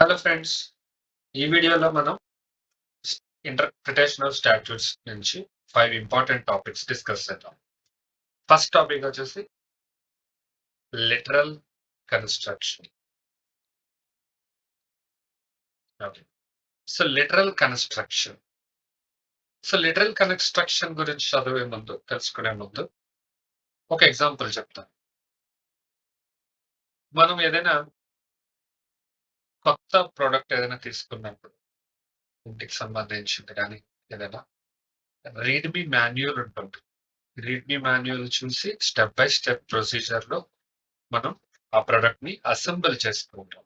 Hello friends. ఈ వీడియోలో మనం ఇంటర్ప్రిటేషన్ ఆఫ్ స్టాట్యూట్స్ నుంచి 5 ఇంపార్టెంట్ టాపిక్స్ డిస్కస్ చేద్దాం. ఫస్ట్ టాపిక్ వచ్చేసి literal construction. Okay. Literal construction గురించి తెలుసుకునే ముందు ఒక ఎగ్జాంపుల్ చెప్తాను. మనం ఏదైనా కొత్త ప్రొడక్ట్ ఏదైనా తీసుకున్నప్పుడు ఇంటికి సంబంధించింది గానీ ఏదైనా రీడ్‌మీ మాన్యువల్ ఉంటుంది. రీడ్‌మీ మాన్యువల్ చూసి స్టెప్ బై స్టెప్ ప్రొసీజర్‌లో మనం ఆ ప్రొడక్ట్‌ని అసెంబుల్ చేస్తూ ఉంటాం.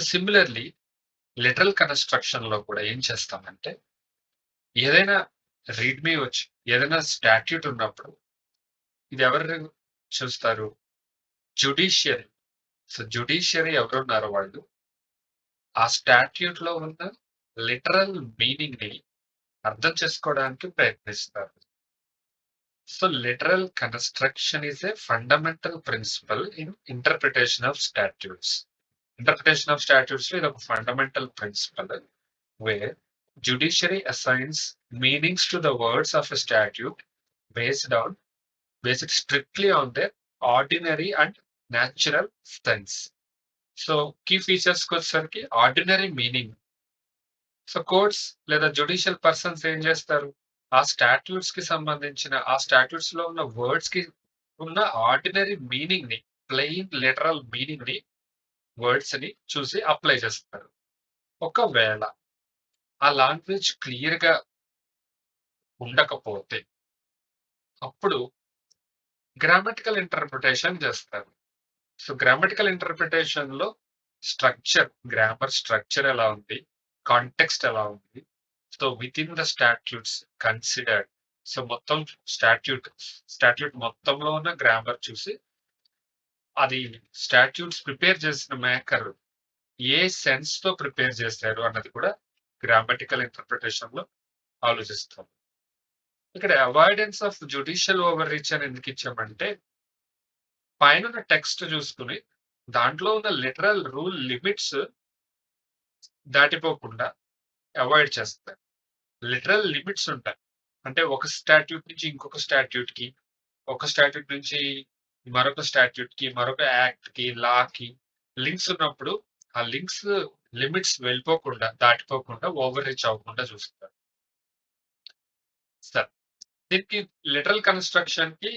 సిమిలర్‌లీ లిటరల్ కన్‌స్ట్రక్షన్‌లో కూడా ఏం చేస్తామంటే, ఏదైనా రీడ్‌మీ వచ్చి ఏదైనా స్టాట్యూట్ ఉన్నప్పుడు ఇది ఎవరు చూస్తారు? జ్యుడిషియరీ. జ్యుడిషియరీ ఎవరున్నారో వాళ్ళు ఆ స్టాట్యూట్‌లో ఉన్న లిటరల్ మీనింగ్‌ని అర్థం చేసుకోవడానికి ప్రయత్నిస్తారు. Literal construction is a fundamental principle in interpretation of statutes. Interpretation of statutes is a fundamental principle where judiciary assigns meanings to the words of a statute based strictly on their ordinary and natural sense. So key features వచ్చేసరికి ordinary meaning. Courts లేదా judicial persons ఏం చేస్తారు? ఆ statutes లో ఉన్న words కి ఉన్న ordinary meaning ని, ప్లెయిన్ లిటరల్ మీనింగ్ ని, వర్డ్స్ ని చూసి అప్లై చేస్తారు. ఒకవేళ ఆ లాంగ్వేజ్ క్లియర్ గా ఉండకపోతే అప్పుడు గ్రామటికల్ ఇంటర్ప్రిటేషన్ చేస్తారు. గ్రామటికల్ ఇంటర్ప్రిటేషన్ లో గ్రామర్ స్ట్రక్చర్ ఎలా ఉంది, కాంటెక్స్ట్ ఎలా ఉంది, with in the statutes considered. మొత్తం స్టాట్యూట్ మొత్తంలో ఉన్న గ్రామర్ చూసి అది స్టాట్యూట్స్ ప్రిపేర్ చేసిన మేకర్ ఏ సెన్స్ తో ప్రిపేర్ చేశారు అన్నది కూడా గ్రామటికల్ ఇంటర్ప్రిటేషన్ లో ఆలోచిస్తాం. ఇక్కడ avoidance of judicial over reach అని ఎందుకు ఇచ్చామంటే, పైన టెక్స్ట్ చూసుకుని దాంట్లో ఉన్న లిటరల్ రూల్ లిమిట్స్ దాటిపోకుండా అవాయిడ్ చేస్తారు. లిటరల్ లిమిట్స్ ఉంటాయి. అంటే ఒక స్టాట్యూట్ నుంచి ఇంకొక స్టాట్యూట్ కి, ఒక స్టాట్యూట్ నుంచి మరొక స్టాట్యూట్ కి, మరొక యాక్ట్ కి, లా కి లింక్స్ ఉన్నప్పుడు ఆ లింక్స్ లిమిట్స్ దాటిపోకుండా ఓవర్ రీచ్ అవ్వకుండా చూస్తారు. సార్, దీనికి లిటరల్ కన్‌స్ట్రక్షన్ కి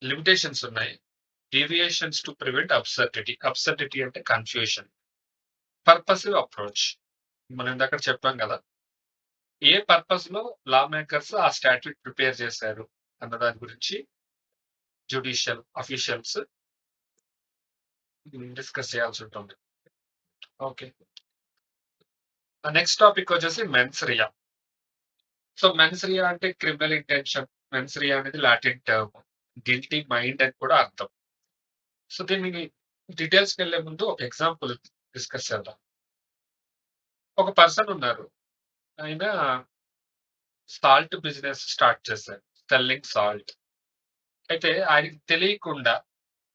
లిమిటేషన్స్ ఉన్నాయి. డీవియేషన్స్ టు ప్రివెంట్ అబ్సర్డిటీ అంటే కన్‌ఫ్యూజన్. పర్పసివ్ అప్రోచ్ మనం ఇందాక చెప్పాం కదా, ఏ పర్పస్ లో లా మేకర్స్ ఆ స్టాట్యూట్ ప్రిపేర్ చేశారు అన్న దాని గురించి జ్యుడిషియల్ అఫీషియల్స్ డిస్కస్ చేయాల్సి ఉంటుంది. ఓకే. నెక్స్ట్ టాపిక్ వచ్చేసి మెన్సరియా. మెన్సరియా అంటే క్రిమినల్ ఇంటెన్షన్. మెన్సరియా అనేది లాటిన్ టర్మ్. గిల్టీ మైండ్ అని కూడా అర్థం. దీనికి డీటెయిల్స్కి వెళ్లే ముందు ఒక ఎగ్జాంపుల్ డిస్కస్ చేద్దాం. ఒక పర్సన్ ఉన్నారు. ఆయన సాల్ట్ బిజినెస్ స్టార్ట్ చేశారు. Selling salt. అయితే ఆయనకి తెలియకుండా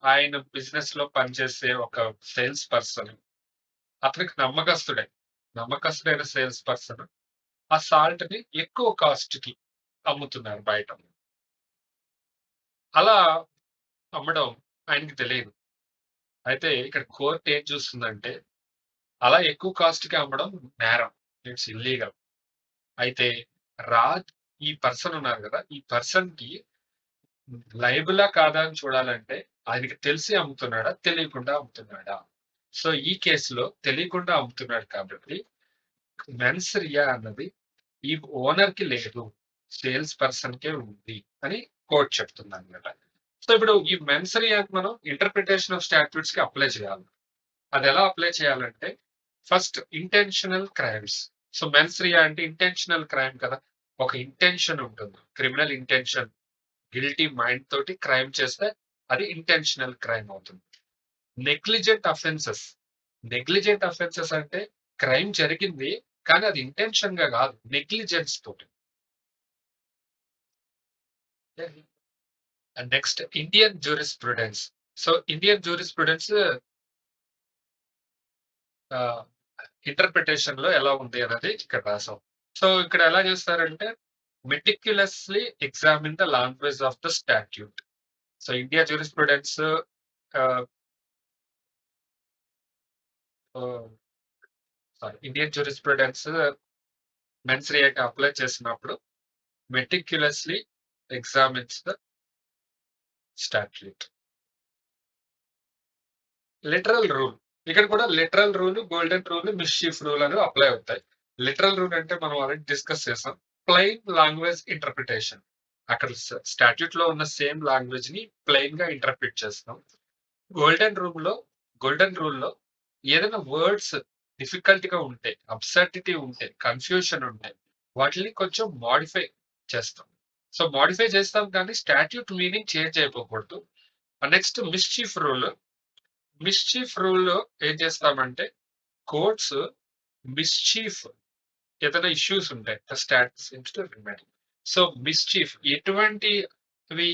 ఆయన బిజినెస్ లో పనిచేసే ఒక సేల్స్ పర్సన్, అతనికి నమ్మకస్తుడైన సేల్స్ పర్సన్ ఆ సాల్ట్ ని ఎక్కువ కాస్ట్ కి అమ్ముతున్నారు బయట. అలా అమ్మడం ఆయనకి తెలియదు. అయితే ఇక్కడ కోర్ట్ ఏం చూస్తుందంటే, అలా ఎక్కువ కాస్ట్ కి అమ్మడం నేరం. It's illegal. అయితే రాజ్ ఈ పర్సన్ ఉన్నారు కదా, ఈ పర్సన్ కి లయబులా కాదా అని చూడాలంటే ఆయనకి తెలిసి అమ్ముతున్నాడా, తెలియకుండా అమ్ముతున్నాడా? ఈ కేసులో తెలియకుండా అమ్ముతున్నాడు కాబట్టి మెన్స్ రియా అన్నది ఈ ఓనర్ కి లేదు, సేల్స్ పర్సన్ కే ఉంది అని కోర్ట్ చెప్తుంది అనమాట. ఇప్పుడు ఈ మెన్స్ రియాకి మనం ఇంటర్ప్రిటేషన్ ఆఫ్ స్టాట్యూట్స్ కి అప్లై చేయాలి. అది ఎలా అప్లై చేయాలంటే, first intentional crimes. Mens rea అంటే ఇంటెన్షనల్ క్రైమ్ కదా, ఒక ఇంటెన్షన్ ఉంటుంది, క్రిమినల్ ఇంటెన్షన్, గిల్టీ మైండ్ తోటి క్రైమ్ చేస్తే అది ఇంటెన్షనల్ క్రైమ్ అవుతుంది. నెగ్లిజెంట్ అఫెన్సెస్ అంటే క్రైమ్ జరిగింది కానీ అది ఇంటెన్షన్ గా కాదు, నెగ్లిజెన్స్ తోటి. Next Indian jurisprudence. Indian jurisprudence ah, ఇంటర్ప్రిటేషన్‌లో ఎలా ఉంది అనేది ఇక్కడ రాసాం. సో, ఇక్కడ ఎలా చేస్తారంటే meticulously examine the language of the statute. So, India jurisprudence ఆహ్, ఆహ్, ఇండియన్ జ్యూరిస్ప్రుడెన్స్ మెన్స్ రియాకి అప్లై చేసినప్పుడు meticulously examines the statute. Literal rule. ఇక్కడ కూడా literal rule, golden rule, mischief rule అనేవి అప్లై అవుతాయి. లిటరల్ రూల్ అంటే మనం ఆల్రెడీ డిస్కస్ చేసాం. Plain language interpretation. అక్కడ స్టాట్యూట్‌లో ఉన్న సేమ్ లాంగ్వేజ్‌ని ప్లెయిన్‌గా ఇంటర్ప్రిట్ చేస్తాం. గోల్డెన్ రూల్‌లో గోల్డెన్ రూల్‌లో ఏదైనా వర్డ్స్ డిఫికల్ట్‌గా ఉంటే, అబ్సర్డిటీ ఉంటే, కన్‌ఫ్యూషన్ ఉంటే వాటిని కొంచెం మోడిఫై చేస్తాం. సో, మోడిఫై చేస్తాం కానీ స్టాట్యూట్ మీనింగ్ చేంజ్ అయిపోకూడదు. Next mischief rule. మిస్‌చీఫ్ రూల్‌లో ఏం చేస్తామంటే కోర్ట్స్ మిస్‌చీఫ్ ఏదైనా ఇష్యూస్ ఉంటాయి. The stat seems to remain. So, mischief ఎటువంటివి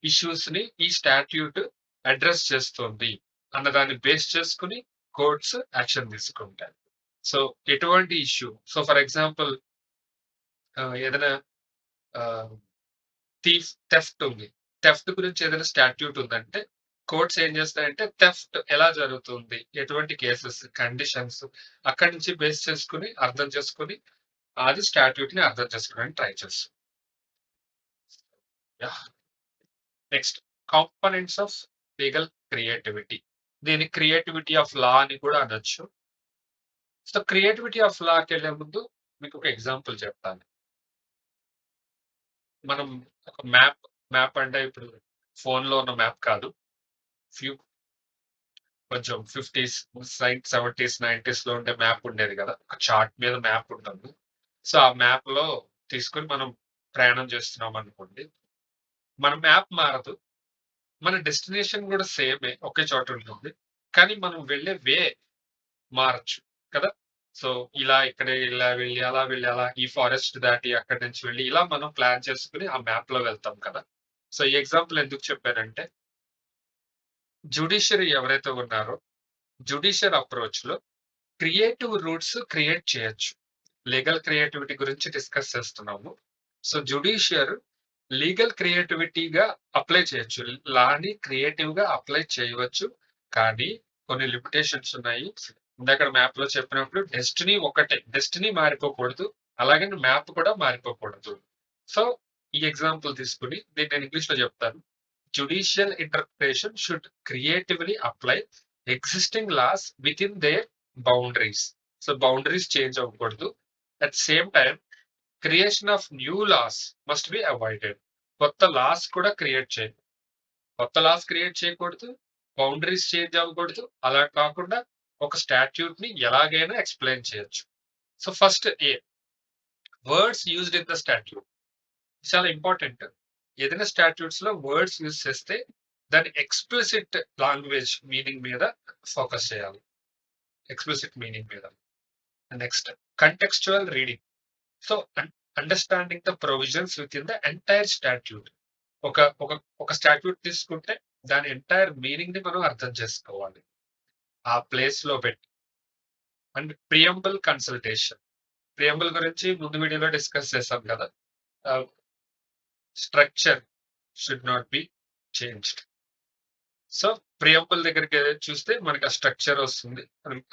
ఇష్యూస్‌ని ఈ స్టాట్యూట్ అడ్రెస్ చేస్తుంది అన్నదాన్ని బేస్ చేసుకొని కోర్ట్స్ యాక్షన్ తీసుకుంటాయి. సో, ఎటువంటి ఇష్యూ ఫర్ ఎగ్జాంపుల్ ఏదైనా ఆహ్, థెఫ్ట్ ఉంది. థెఫ్ట్ గురించి ఏదైనా స్టాట్యూట్ ఉందంటే కోర్ట్స్ ఏం చేస్తాయంటే థెఫ్ట్ ఎలా జరుగుతుంది? ఎటువంటి కేసెస్, కండిషన్స్ అక్కడి నుంచి బేస్ చేసుకొని అర్థం చేసుకొని అది స్టాట్యూట్‌ని అర్థం చేసుకోవడానికి ట్రై చేస్తుంది. Yeah! Next components of legal creativity. దీన్ని క్రియేటివిటీ ఆఫ్ లా అని కూడా అనొచ్చు. సో, క్రియేటివిటీ ఆఫ్ లాకెళ్ళే ముందు మీకొక ఎగ్జాంపుల్ చెప్తాను. మనం ఒక మ్యాప్ అంటే ఇప్పుడు ఫోన్‌లో ఉన్న మ్యాప్ కాదు. ఫ్యూ కొంచెం 50స్, 70స్, 90స్‌లో ఉండే మ్యాప్ ఉండేది కదా! ఒక చార్ట్ మీద మ్యాప్ ఉంటుంది. సో, ఆ మ్యాప్‌లో తీసుకొని మనం ప్రయాణం చేస్తున్నామనుకోండి. మన మ్యాప్ మారదు. మన డెస్టినేషన్ గూడా సేమే. ఒకే చోట ఉంటుంది. కానీ మనం వెళ్ళే మారొచ్చు కదా! సో, ఇలా వెళ్ళి, అలా వెళ్ళి, అలా ఈ ఫారెస్ట్ దాటి అక్కడి నుంచి వెళ్ళి, ఇలా మనం ప్లాన్ చేసుకొని ఆ మ్యాప్‌లో వెళ్తాం కదా! సో, ఈ ఎగ్జాంపుల్ ఎందుకు చెప్పానంటే, జ్యుడిషియరీ ఎవరైతే ఉన్నారో, జ్యుడిషియల్ అప్రోచ్‌లో క్రియేటివ్ రూట్స్ క్రియేట్ చేయొచ్చు. లీగల్ క్రియేటివిటీ గురించి డిస్కస్ చేస్తున్నాము. సో, జ్యుడిషియర్ లీగల్ క్రియేటివిటీగా అప్లై చేయొచ్చు. లాని క్రియేటివ్‌గా అప్లై చేయవచ్చు. కానీ కొన్ని లిమిటేషన్స్ ఉన్నాయి. ఇందాక మ్యాప్‌లో చెప్పినప్పుడు డెస్టినీ ఒకటే. డెస్టినీ మారిపోకూడదు. అలాగని మ్యాప్ కూడా మారిపోకూడదు. సో, ఈ ఎగ్జాంపుల్ తీసుకొని దీన్ని నేను ఇంగ్లీష్‌లో చెప్తాను. Judicial interpretation should creatively apply existing laws within their boundaries. So, boundaries change అవ్వకూడదు. At same time creation of new laws must be avoided. కొత్త లాస్ కూడా క్రియేట్ చేయకూడదు. కొత్త లాస్ క్రియేట్ చేయకూడదు. బౌండరీస్ చేంజ్ అవ్వకూడదు. అలా కాకుండా ఒక స్టాట్యూట్‌ని ఎలాగైనా ఎక్స్‌ప్లెయిన్ చేయొచ్చు. So, first words used in the statute. చాలా ఇంపార్టెంట్. ఏదైనా స్టాట్యూట్స్‌లో వర్డ్స్ యూజ్ చేస్తే దాని ఎక్స్‌ప్లిసిట్ లాంగ్వేజ్ మీనింగ్ మీద ఫోకస్ చేయాలి. ఎక్స్‌ప్లిసిట్ మీనింగ్ మీద. Next కంటెక్స్చువల్ reading. So, understanding the provisions within the entire statute. ఒక ఒక ఒక స్టాట్యూట్ తీసుకుంటే దాని ఎంటైర్ మీనింగ్‌ని మనం అర్థం చేసుకోవాలి. ఆ ప్లేస్‌లో పెట్టి. And preamble consultation. ప్రియంబుల్ గురించి ముందు వీడియోలో డిస్కస్ చేసాం కదా! ఆహ్, structure should not be changed. So, preamble దగ్గరికి చూస్తే మనకి ఆ స్ట్రక్చర్ వస్తుంది.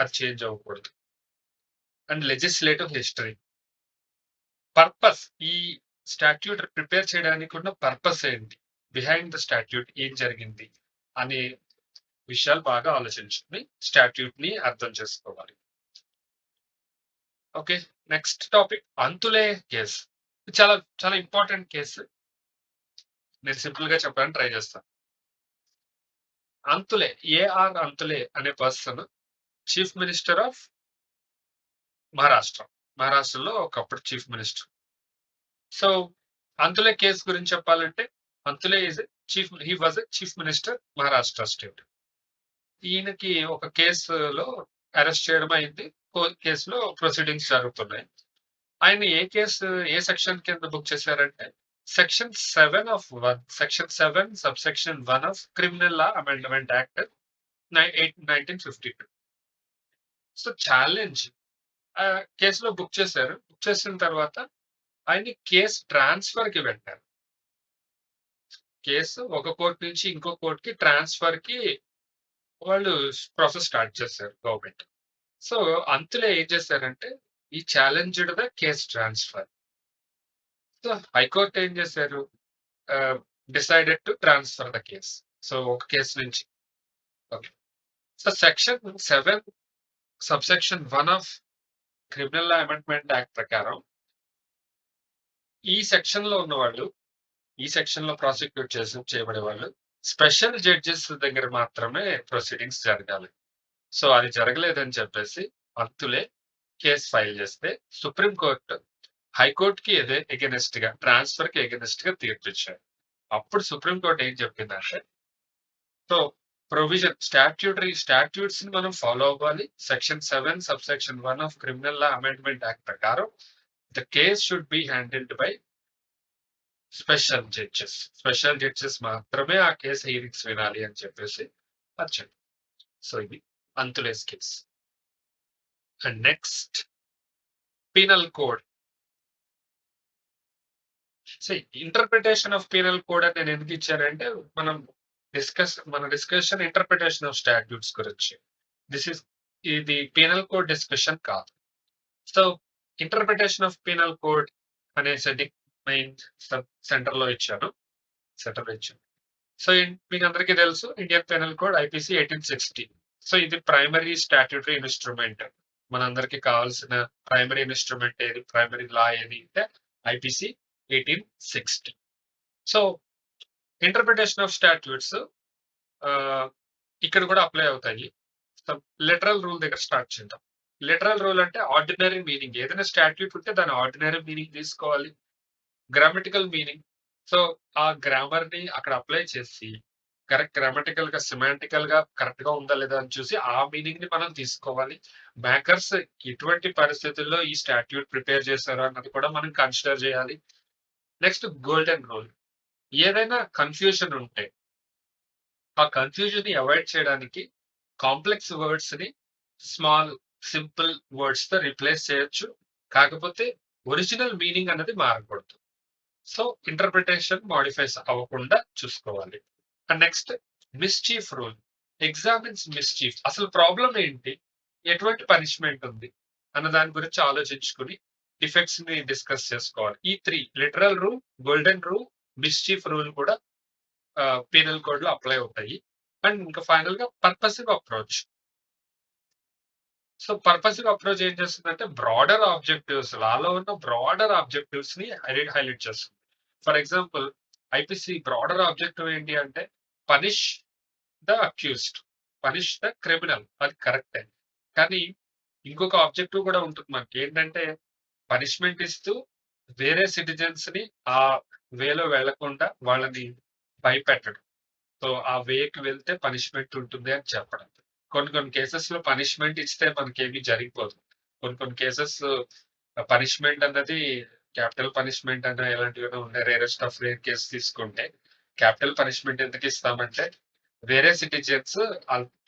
అది చేంజ్ అవ్వకూడదు. And legislative history. పర్పస్ ఈ స్టాట్యూట్ ప్రిపేర్ చేయడానికి ఉన్న పర్పస్ ఏంటి? బిహైండ్ ద స్టాట్యూట్ ఏం జరిగింది? అనే విషయాలు బాగా ఆలోచించుకొని స్టాట్యూట్‌ని అర్థం చేసుకోవాలి. Okay. Next topic Antulay case. చాలా చాలా ఇంపార్టెంట్ కేసు. నేను సింపుల్‌గా చెప్పడానికి ట్రై చేస్తాను. అంతులే, ఏఆర్ అంతులే అనే person chief minister of Maharashtra. మహారాష్ట్రలో ఒకప్పుడు chief minister. So, Antulay case గురించి చెప్పాలంటే Antulay he was a chief minister Maharashtra state. ఈయనకి ఒక కేసులో అరెస్ట్ చేయడం అయింది. కేసులో ప్రొసీడింగ్స్ జరుగుతున్నాయి. ఆయన ఏ సెక్షన్ కింద బుక్ చేశారంటే section 7 of 1 section 7 subsection 1 of criminal law amendment act 1952. So, challenge కేస్‌లో బుక్ చేశారు. బుక్ చేసిన తర్వాత ఆయన్ని కేస్ ట్రాన్స్‌ఫర్‌కి పెట్టారు. కేసు ఒక కోర్ట్ నుంచి ఇంకో కోర్ట్‌కి ట్రాన్స్‌ఫర్‌కి వాళ్ళు ప్రాసెస్ స్టార్ట్ చేశారు గవర్నమెంట్. సో, అంతులో ఏం చేశారంటే, ఈ ఛాలెంజ్డ్‌దే కేస్ ట్రాన్స్‌ఫర్. సో, హైకోర్ట్ ఏం చేశారు, ఆహ్, decided to transfer the case. So, ఒక కేస్ నుంచి okay. So, section 7 subsection 1 of criminal law amendment act ప్రకారం ఈ సెక్షన్‌లో ఉన్నవాళ్ళు, ఈ సెక్షన్‌లో ప్రాసిక్యూట్ చేయబడేవాళ్ళు స్పెషల్ జడ్జెస్ దగ్గర మాత్రమే ప్రొసీడింగ్స్ జరగాలి. సో, అది జరగలేదని చెప్పేసి అంతులే కేస్ ఫైల్ చేస్తే సుప్రీం కోర్ట్ హైకోర్ట్‌కి ఎగైనెస్ట్‌గా ట్రాన్స్‌ఫర్‌కి ఎగైనెస్ట్‌గా తీర్పిచ్చారు. అప్పుడు సుప్రీం కోర్ట్ ఏం చెప్పిందంటే, సో, స్టాట్యూట్స్‌ని మనం ఫాలో అవ్వాలి. Section 7 subsection 1 of criminal law amendment act ప్రకారం the case should be handled by special judges. Special judges మాత్రమే ఆ కేస్ హియరింగ్స్ వినాలి అని చెప్పేసి అది చెప్పింది. సో, ఇది Antulay's case. And next penal code. See interpretation of penal code అని నేను ఎందుకు ఇచ్చానంటే, మనం మన డిస్కషన్ ఇంటర్ప్రిటేషన్ ఆఫ్ స్టాట్యూట్స్ గురించి. దిస్ ఈస్ ఇది పీనల్ కోడ్ డిస్కషన్ కాదు. So, interpretation of penal code అనే మెయిన్ సెంటర్‌లో ఇచ్చాను. సెంటర్‌లో ఇచ్చాను. సో, మీకందరికీ తెలుసు Indian penal code IPC 1860. So, ఇది ప్రైమరీ స్టాట్యూటరీ ఇన్‌స్ట్రుమెంట్. మనందరికీ కావాల్సిన ప్రైమరీ ఇన్‌స్ట్రుమెంట్ ఏది? ప్రైమరీ లా ఏది అంటే IPC 1860. So, interpretation of statutes ఆహ్, ఇక్కడ కూడా అప్లై అవుతాయి. సో, లిటరల్ రూల్ దగ్గర స్టార్ట్ చేద్దాం. లిటరల్ రూల్ అంటే ఆర్డినరీ మీనింగ్. ఏదైనా స్టాట్యూట్ ఉంటే దాని ఆర్డినరీ మీనింగ్ తీసుకోవాలి. Grammatical meaning. సో, ఆ గ్రామర్‌ని అక్కడ అప్లై చేసి గ్రామటికల్‌గా, సెమాంటికల్‌గా కరెక్ట్‌గా ఉందా లేదా అని చూసి ఆ మీనింగ్‌ని మనం తీసుకోవాలి. మేకర్స్ ఎటువంటి పరిస్థితుల్లో ఈ స్టాట్యూట్ ప్రిపేర్ చేశారు అన్నది కూడా మనం కన్సిడర్ చేయాలి. Next golden rule. ఏదైనా కన్‌ఫ్యూజన్ ఉంటే ఆ కన్‌ఫ్యూజన్‌ని అవాయిడ్ చేయడానికి కాంప్లెక్స్ వర్డ్స్‌ని స్మాల్, సింపుల్ వర్డ్స్‌తో రిప్లేస్ చేయొచ్చు. కాకపోతే ఒరిజినల్ మీనింగ్ అన్నది మారకూడదు. సో, ఇంటర్ప్రిటేషన్ మోడిఫైస్ అవ్వకుండా చూసుకోవాలి. And next mischief rule. Examines mischief. అసలు ప్రాబ్లమ్ ఏంటి? ఎటువంటి పనిష్మెంట్ ఉంది? అన్న దాని గురించి ఆలోచించుకొని డిఫెక్ట్స్‌ని డిస్కస్ చేసుకోవాలి. ఈ 3 literal rule, golden rule, mischief rule కూడా పీనల్ కోడ్‌లో అప్లై అవుతాయి. అండ్ ఇంకా ఫైనల్‌గా purposive approach. So, purposive approach ఏం చేస్తుందంటే బ్రాడర్ ఆబ్జెక్టివ్స్ లాలో ఉన్న బ్రాడర్ ఆబ్జెక్టివ్స్‌ని హైలైట్ చేస్తుంది. For example IPC broader objective ఏంటి అంటే punish the accused, punish the criminal అది కరెక్టే. కానీ ఇంకొక ఆబ్జెక్టివ్ కూడా ఉంటుంది మనకి. ఏంటంటే పనిష్మెంట్ ఇస్తూ వేరే సిటిజన్స్‌ని ఆ వేలో వెళ్ళకుండా వాళ్ళని భయపెట్టడం. సో, ఆ వేకి వెళ్తే పనిష్మెంట్ ఉంటుంది అని చెప్పడం. కొన్ని కొన్ని కేసెస్‌లో పనిష్మెంట్ ఇస్తే మనకేమి జరిగిపోదు. కొన్ని కొన్ని కేసెస్ పనిష్మెంట్ అన్నది క్యాపిటల్ పనిష్మెంట్ అన్న ఇలాంటివేవో ఉన్నాయి. రేరెస్ట్ ఆఫ్ రేర్ కేస్ తీసుకుంటే క్యాపిటల్ పనిష్మెంట్ ఎందుకు ఇస్తామంటే వేరే సిటిజన్స్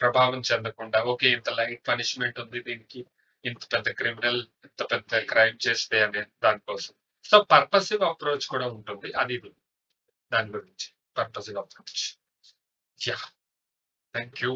ప్రభావం చెందకుండా ఓకే. ఇంత లైట్ పనిష్మెంట్ ఉంది దీనికి. ఇంత పెద్ద క్రిమినల్ ఇంత పెద్ద క్రైమ్ చేస్తే అనే దానికోసం. సో, పర్పసివ్ అప్రోచ్ కూడా ఉంటుంది. అది దాని గురించి. Purposive approach. Yeah! Thank you.